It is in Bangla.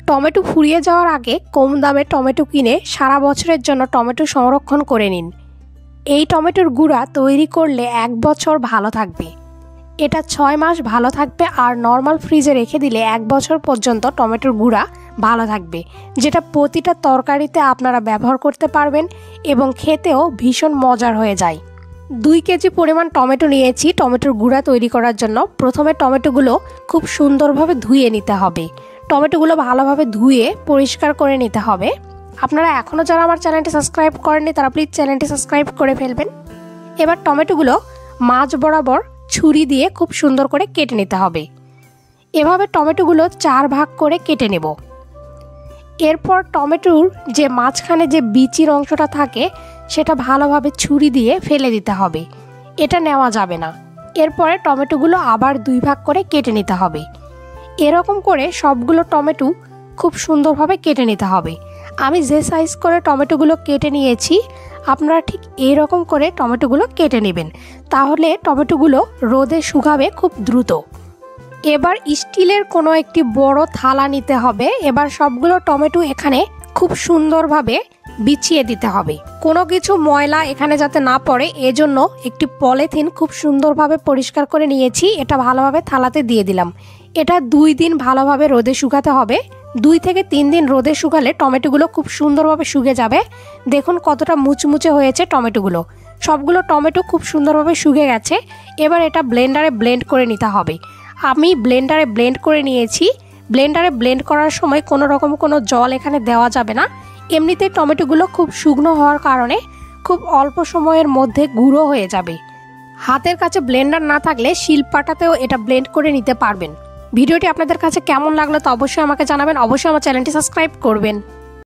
টমেটো ফুরিয়ে যাওয়ার আগে কম দামে টমেটো কিনে সারা বছরের জন্য টমেটো সংরক্ষণ করে নিন। এই টমেটোর গুঁড়া তৈরি করলে 1 বছর ভালো থাকবে। এটা 6 মাস ভালো থাকবে আর নর্মাল ফ্রিজে রেখে দিলে 1 বছর পর্যন্ত টমেটোর গুঁড়া ভালো থাকবে, যেটা প্রতিটা তরকারিতে আপনারা ব্যবহার করতে পারবেন এবং খেতেও ভীষণ মজার হয়ে যায়। 2 কেজি পরিমাণ টমেটো নিয়েছি টমেটোর গুঁড়া তৈরি করার জন্য। প্রথমে টমেটোগুলো খুব সুন্দরভাবে ধুয়ে নিতে হবে। টমেটোগুলো ভালোভাবে ধুয়ে পরিষ্কার করে নিতে হবে। আপনারা এখনও যারা আমার চ্যানেলটি সাবস্ক্রাইব করেননি তারা প্লিজ চ্যানেলটি সাবস্ক্রাইব করে ফেলবেন। এবার টমেটোগুলো মাঝ বরাবর ছুরি দিয়ে খুব সুন্দর করে কেটে নিতে হবে। এভাবে টমেটোগুলো 4 ভাগ করে কেটে নেব। এরপর টমেটোর যে মাঝখানে যে বিচির অংশটা থাকে সেটা ভালোভাবে ছুরি দিয়ে ফেলে দিতে হবে, এটা নেওয়া যাবে না। এরপরে টমেটোগুলো আবার 2 ভাগ করে কেটে নিতে হবে। এরকম করে সবগুলো টমেটো খুব সুন্দরভাবে কেটে নিতে হবে। আমি যে সাইজ করে টমেটোগুলো কেটে নিয়েছি আপনারা ঠিক এইরকম করে টমেটোগুলো কেটে নেবেন, তাহলে টমেটোগুলো রোদে শুকাবে খুব দ্রুত। এবার স্টিলের কোনো একটি বড় থালা নিতে হবে। এবার সবগুলো টমেটো এখানে খুব সুন্দরভাবে বিছিয়ে দিতে হবে। কোনো কিছু ময়লা এখানে যাতে না পড়ে এজন্য একটি পলিথিন খুব সুন্দরভাবে পরিষ্কার করে নিয়েছি, এটা ভালোভাবে থালাতে দিয়ে দিলাম। এটা 2 দিন ভালোভাবে রোদে শুকাতে হবে। 2 থেকে 3 দিন রোদে শুকালে টমেটোগুলো খুব সুন্দরভাবে শুকে যাবে। দেখুন কতটা মুচমুচে হয়েছে টমেটোগুলো। সবগুলো টমেটো খুব সুন্দরভাবে শুকে গেছে। এবার এটা ব্লেন্ডারে ব্লেন্ড করে নিতে হবে। আমি ব্লেন্ডারে ব্লেন্ড করে নিয়েছি। ব্লেন্ডারে ব্লেন্ড করার সময় কোনো রকম কোনো জল এখানে দেওয়া যাবে না। এমনিতেই টমেটোগুলো খুব শুকনো হওয়ার কারণে খুব অল্প সময়ের মধ্যে গুঁড়ো হয়ে যাবে। হাতের কাছে ব্লেন্ডার না থাকলে শিলপাটাতেও এটা ব্লেন্ড করে নিতে পারবেন। ভিডিওটি আপনাদের কাছে কেমন লাগলো তা অবশ্যই আমাকে জানাবেন। অবশ্যই আমার চ্যানেলটি সাবস্ক্রাইব করবেন।